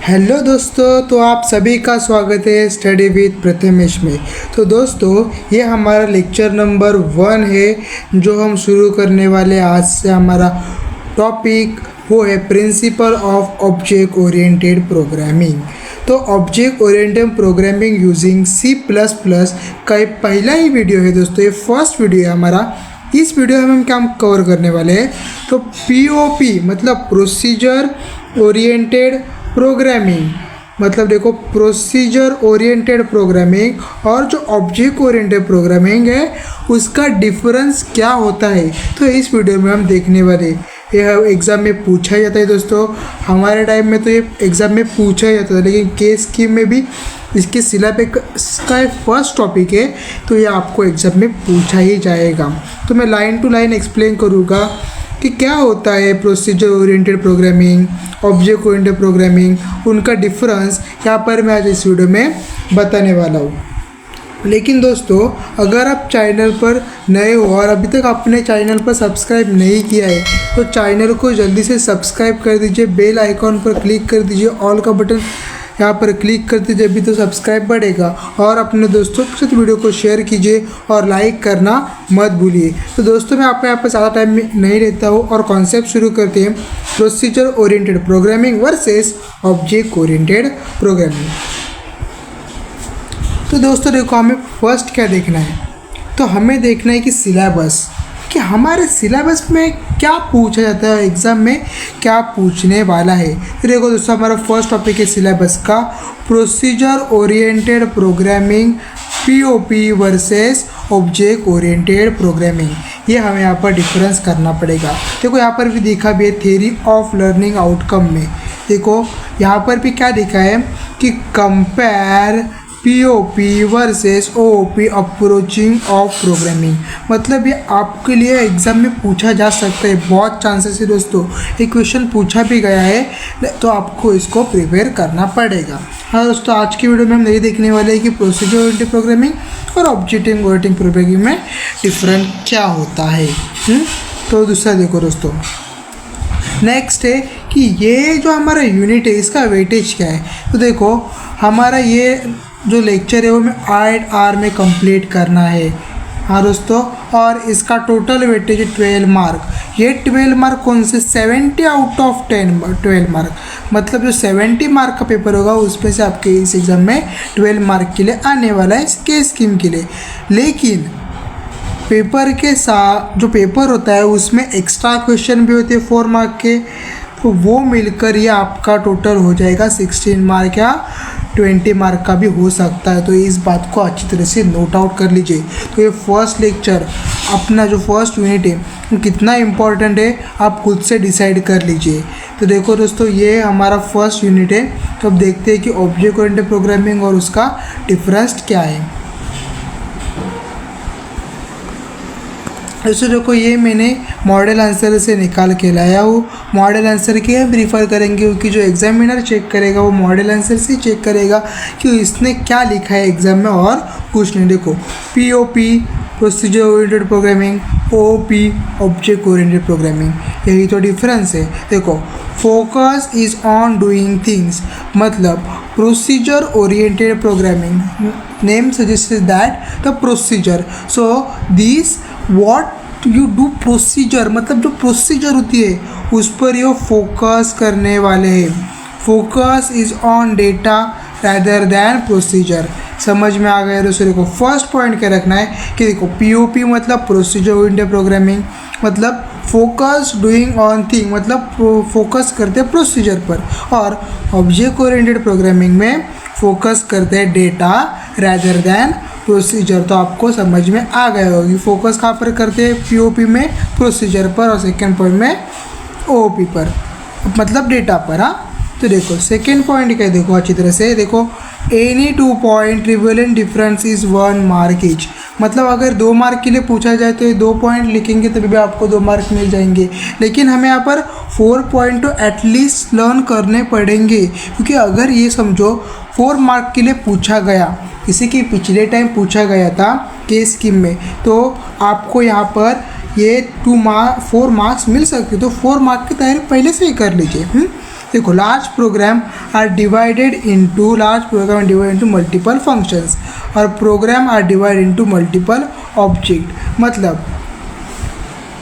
Hello दोस्तों, तो आप सभी का स्वागत है स्टडी विद प्रथमेश में। तो दोस्तों, ये हमारा लेक्चर नंबर 1 है जो हम शुरू करने वाले हैं आज से। हमारा टॉपिक वो है principle of object oriented programming. तो object oriented programming using C++ का ये पहला ही वीडियो है दोस्तों, ये फर्स्ट वीडियो है हमारा। इस वीडियो में हम क्या कवर करने वाले हैं, तो POP मतलब प्रोसीजर ओरिएंटेड प्रोग्रामिंग, मतलब देखो प्रोसीजर ओरिएंटेड प्रोग्रामिंग और जो ऑब्जेक्ट ओरिएंटेड प्रोग्रामिंग है उसका डिफरेंस क्या होता है, तो इस वीडियो में हम देखने वाले। यह एग्ज़ाम में पूछा जाता है दोस्तों, हमारे टाइम में तो ये एग्ज़ाम में पूछा जाता था, लेकिन केस स्कीम में भी इसके सिलेबस का फर्स्ट टॉपिक है, तो ये आपको एग्ज़ाम में पूछा ही जाएगा। तो मैं लाइन टू लाइन एक्सप्लेन करूँगा कि क्या होता है procedure oriented programming, object oriented programming, उनका डिफरेंस यहाँ पर मैं आज इस वीडियो में बताने वाला हूँ। लेकिन दोस्तों, अगर आप चैनल पर नए हो और अभी तक अपने चैनल पर सब्सक्राइब नहीं किया है तो चैनल को जल्दी से सब्सक्राइब कर दीजिए, बेल आइकॉन पर क्लिक कर दीजिए, ऑल का बटन यहाँ पर क्लिक कर दीजिए, अभी तो सब्सक्राइब बढ़ेगा। और अपने दोस्तों के साथ वीडियो को शेयर कीजिए और लाइक करना मत भूलिए। तो दोस्तों, मैं आपको यहाँ पर ज़्यादा टाइम नहीं लेता हूँ और कॉन्सेप्ट शुरू करते हैं। Procedure oriented programming versus object oriented programming. तो दोस्तों देखो, हमें फर्स्ट क्या देखना है, तो हमें देखना है कि सिलेबस, कि हमारे सिलेबस में क्या पूछा जाता है, एग्ज़ाम में क्या पूछने वाला है। तो देखो दोस्तों, हमारा फर्स्ट टॉपिक है सिलेबस का procedure oriented programming POP versus object oriented programming. ये हमें यहाँ पर डिफरेंस करना पड़ेगा। देखो यहाँ पर भी देखा भी है थ्योरी ऑफ लर्निंग आउटकम में, देखो यहाँ पर भी क्या देखा है कि compare POP versus OOP approaching of programming. मतलब ये आपके लिए एग्ज़ाम में पूछा जा सकता है, बहुत चांसेस है दोस्तों, ये क्वेश्चन पूछा भी गया है, तो आपको इसको प्रिपेयर करना पड़ेगा। हाँ दोस्तों, आज की वीडियो में हम नहीं देखने वाले हैं कि प्रोसीजर ओरिएंटेड प्रोग्रामिंग और ऑब्जेक्ट ओरिएंटेड प्रोग्रामिंग में डिफरेंट क्या होता है। तो दूसरा देखो दोस्तों, नेक्स्ट है कि ये जो हमारा यूनिट है इसका वेटेज क्या है। तो देखो, हमारा ये जो लेक्चर है वो हमें 8 आवर में कंप्लीट करना है। हाँ दोस्तों, और इसका टोटल वेटेज है 12 मार्क। ये 12 मार्क कौन से, 70 आउट ऑफ 12 मार्क, मतलब जो 70 मार्क का पेपर होगा उसमें से आपके इस एग्ज़ाम में 12 मार्क के लिए आने वाला है, इसके स्कीम के लिए। लेकिन पेपर के साथ जो पेपर होता है उसमें एक्स्ट्रा क्वेश्चन भी होते हैं 4 मार्क के, तो वो मिलकर ये आपका टोटल हो जाएगा 16 मार्क या 20 मार्क का भी हो सकता है। तो इस बात को अच्छी तरह से नोट आउट कर लीजिए। तो ये फर्स्ट लेक्चर, अपना जो फर्स्ट यूनिट है वो कितना इम्पोर्टेंट है आप खुद से डिसाइड कर लीजिए। तो देखो दोस्तों, ये हमारा फर्स्ट यूनिट है। तो अब देखते हैं कि ऑब्जेक्ट ओरिएंटेड प्रोग्रामिंग और उसका डिफरेंस क्या है। दोस्तों देखो, ये मैंने मॉडल आंसर से निकाल के लाया हूँ। मॉडल आंसर के हम रिफ़र करेंगे क्योंकि जो एग्जामिनर चेक करेगा वो मॉडल आंसर से चेक करेगा कि इसने क्या लिखा है एग्ज़ाम में और कुछ नहीं। देखो, POP procedure oriented programming, OOP object oriented programming, यही तो डिफरेंस है। देखो, focus is on doing things, मतलब procedure oriented programming name suggest that the procedure, so this what you do procedure, मतलब जो प्रोसीजर होती है उस पर ये फोकस करने वाले हैं। Focus is on data rather than procedure. समझ में आ गया दोस्तों। देखो, फर्स्ट पॉइंट क्या रखना है कि देखो, POP मतलब प्रोसीजर ओरिएंटेड प्रोग्रामिंग, मतलब फोकस डूइंग ऑन थिंग, मतलब फोकस करते हैं प्रोसीजर पर, और ऑब्जेक्ट ओरिएंटेड प्रोग्रामिंग में फोकस करते हैं डेटा रैदर दैन प्रोसीजर। तो आपको समझ में आ गया होगी फोकस कहाँ पर करते हैं, POP में प्रोसीजर पर और सेकेंड पॉइंट में OOP पर, मतलब डेटा पर। हाँ, तो देखो सेकेंड पॉइंट क्या है, देखो अच्छी तरह से देखो, any 2 point trivial difference is 1 mark each, मतलब अगर 2 मार्क के लिए पूछा जाए तो ये 2 पॉइंट लिखेंगे तभी भी आपको 2 मार्क मिल जाएंगे। लेकिन हमें यहाँ पर 4 पॉइंट तो एटलीस्ट लर्न करने पड़ेंगे, क्योंकि अगर ये समझो 4 मार्क के लिए पूछा गया, इसी के पिछले टाइम पूछा गया था केस स्कीम में, तो आपको यहाँ पर ये 4 मार्क्स मिल सकते, तो 4 मार्क की तैयारी पहले से ही कर लीजिए। देखो large program are divided into multiple functions और program are divide into multiple object. मतलब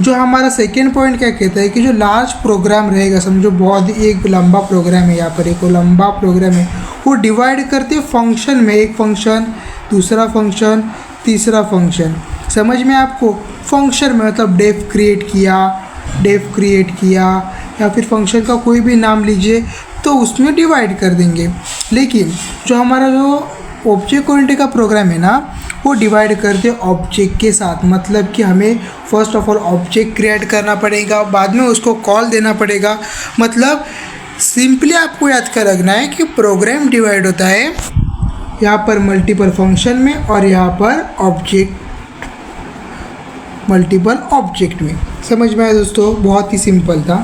जो हमारा सेकेंड पॉइंट क्या कहता है कि जो लार्ज प्रोग्राम रहेगा, समझो बहुत ही एक लंबा प्रोग्राम है, यहाँ पर एक लंबा प्रोग्राम है, वो डिवाइड करते एक फंक्शन, दूसरा फंक्शन, तीसरा फंक्शन। समझ में आपको? फंक्शन में मतलब डेफ क्रिएट किया या फिर फंक्शन का कोई भी नाम लीजिए तो उसमें डिवाइड कर देंगे। लेकिन जो हमारा जो ऑब्जेक्ट ओरिएंटेड का प्रोग्राम है ना, वो डिवाइड करते ऑब्जेक्ट के साथ। मतलब कि हमें first of all object create करना पड़ेगा, बाद में उसको कॉल देना पड़ेगा। मतलब सिंपली आपको याद कर रखना है कि प्रोग्राम डिवाइड होता है यहाँ पर मल्टीपल फंक्शन में और यहाँ पर मल्टीपल ऑब्जेक्ट में। समझ में आया दोस्तों? बहुत ही सिंपल था।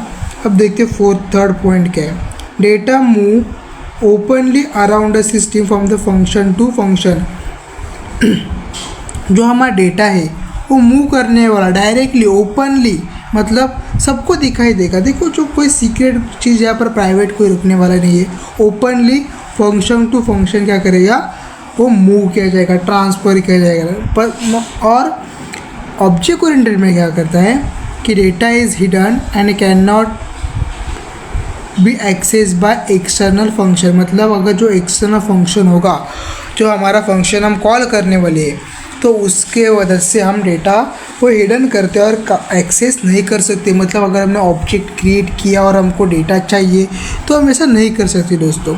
अब देखते थर्ड पॉइंट क्या है। Data move openly around the system from the function to function. जो हमारा डेटा है वो मूव करने वाला डायरेक्टली ओपनली, मतलब सबको दिखाई देगा। देखो जो कोई सीक्रेट चीज़ यहाँ पर प्राइवेट कोई रुकने वाला नहीं है। ओपनली फंक्शन टू फंक्शन क्या करेगा, वो मूव किया जाएगा, ट्रांसफ़र किया जाएगा। और ऑब्जेक्ट ओरिएंटेड में क्या करता है कि data is hidden and can not be access by external function. मतलब अगर जो एक्सटर्नल फंक्शन होगा, जो हमारा फंक्शन हम कॉल करने वाले हैं, तो उसके वजह से हम डेटा वो हिडन करते हैं और एक्सेस नहीं कर सकते। मतलब अगर हमने ऑब्जेक्ट क्रिएट किया और हमको डेटा चाहिए तो हम ऐसा नहीं कर सकते। दोस्तों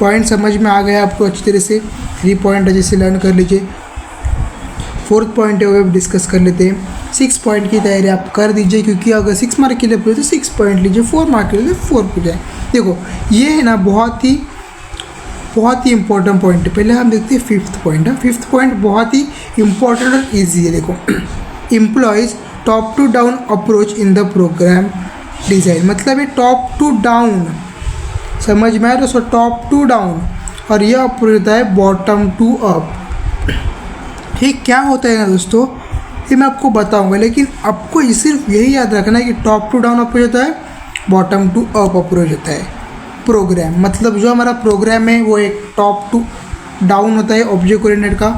पॉइंट समझ में आ गया आपको अच्छी तरह से? 3 पॉइंट जैसे लर्न कर लीजिए। 4th पॉइंट है वो डिस्कस कर लेते हैं। 6 पॉइंट की तैयारी आप कर दीजिए, क्योंकि अगर 6 मार्क के लिए पूछे तो 6 पॉइंट लीजिए, 4 मार्क के लिए 4 पूछे। देखो ये है ना बहुत ही इंपॉर्टेंट पॉइंट है। पहले हम देखते हैं 5th पॉइंट है। 5th पॉइंट बहुत ही इंपॉर्टेंट और ईजी है। देखो employs top to down approach in the program design. मतलब ये टॉप टू डाउन, समझ में आया दोस्तों? टॉप टू डाउन, और यह अप्रोच होता है बॉटम टू अप। ठीक क्या होता है ना दोस्तों, ये मैं आपको बताऊंगा, लेकिन आपको सिर्फ यही याद रखना है कि टॉप टू डाउन अप्रोच होता है, बॉटम टू अप अप्रोच होता है प्रोग्राम। मतलब जो हमारा प्रोग्राम है वो एक टॉप टू डाउन होता है ऑब्जेक्ट ओरिएंटेड का,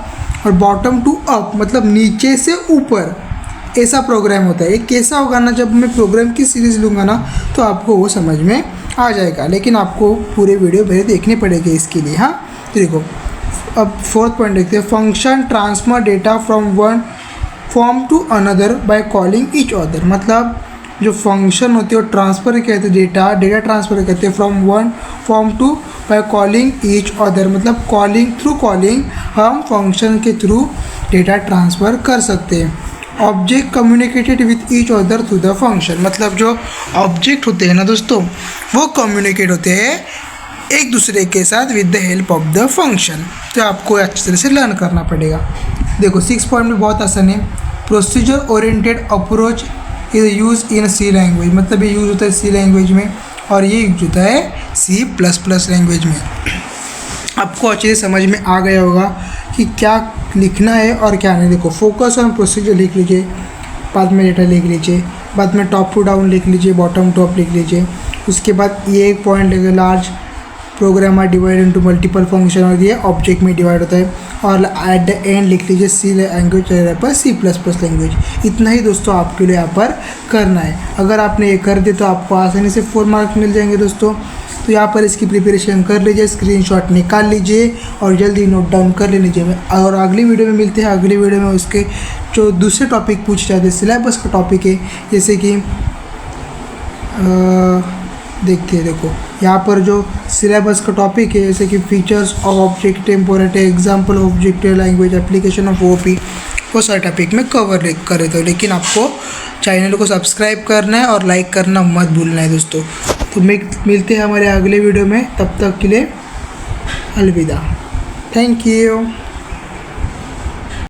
और बॉटम टू अप मतलब नीचे से ऊपर, ऐसा प्रोग्राम होता है। ये कैसा होगा ना, जब मैं प्रोग्राम की सीरीज़ लूँगा ना तो आपको वो समझ में आ जाएगा, लेकिन आपको पूरे वीडियो मेरे देखने पड़ेंगे इसके लिए। हाँ तो देखो अब 4th पॉइंट देखते हैं। Function transfer data from one form to another by calling each other. मतलब जो फंक्शन होती है वो ट्रांसफ़र कहते हैं, डेटा ट्रांसफ़र कहते हैं from one form to by calling each other. मतलब थ्रू कॉलिंग हम फंक्शन के थ्रू डेटा ट्रांसफ़र कर सकते हैं। Object communicated with each other through the function. मतलब जो ऑब्जेक्ट होते हैं ना दोस्तों, वो कम्युनिकेट होते हैं एक दूसरे के साथ with the help of the function. तो आपको अच्छी तरह से लर्न करना पड़ेगा। देखो 6 पॉइंट में बहुत आसान है। Procedure oriented approach is use in C language. मतलब ये यूज़ होता है सी लैंग्वेज में, और ये यूज होता है C++ लैंग्वेज में। आपको अच्छे से समझ में आ गया होगा कि क्या लिखना है और क्या नहीं। देखो फोकस ऑन प्रोसीजर लिख लीजिए, बाद में डेटा लिख लीजिए, बाद में टॉप टू डाउन लिख लीजिए, बॉटम टू अप लिख लीजिए। उसके बाद ये एक पॉइंट लेंगे, large program are divide into multiple function, और ये ऑब्जेक्ट में डिवाइड होता है। और एट द एंड लिख लीजिए सी लैंग्वेज पर C++ लैंग्वेज। इतना ही दोस्तों आपके लिए यहाँ पर करना है। अगर आपने ये कर दिया तो आपको आसानी से 4 मार्क्स मिल जाएंगे दोस्तों। तो यहाँ पर इसकी प्रिपरेशन कर लीजिए, स्क्रीनशॉट निकाल लीजिए और जल्दी नोट डाउन कर लीजिए। और अगली वीडियो में मिलते हैं। अगली वीडियो में उसके जो दूसरे टॉपिक पूछे जाते हैं, सिलेबस का टॉपिक है, जैसे कि देखते हैं। देखो यहाँ पर जो सिलेबस का टॉपिक है, जैसे कि फीचर्स ऑफ ऑब्जेक्ट टेम्पोरेट, example of object language, application of OOP, वो सारे टॉपिक में कवर करे थे। लेकिन आपको चैनल को सब्सक्राइब करना है और लाइक करना मत भूलना है दोस्तों। तो मिलते हैं हमारे अगले वीडियो में, तब तक के लिए अलविदा। Thank you.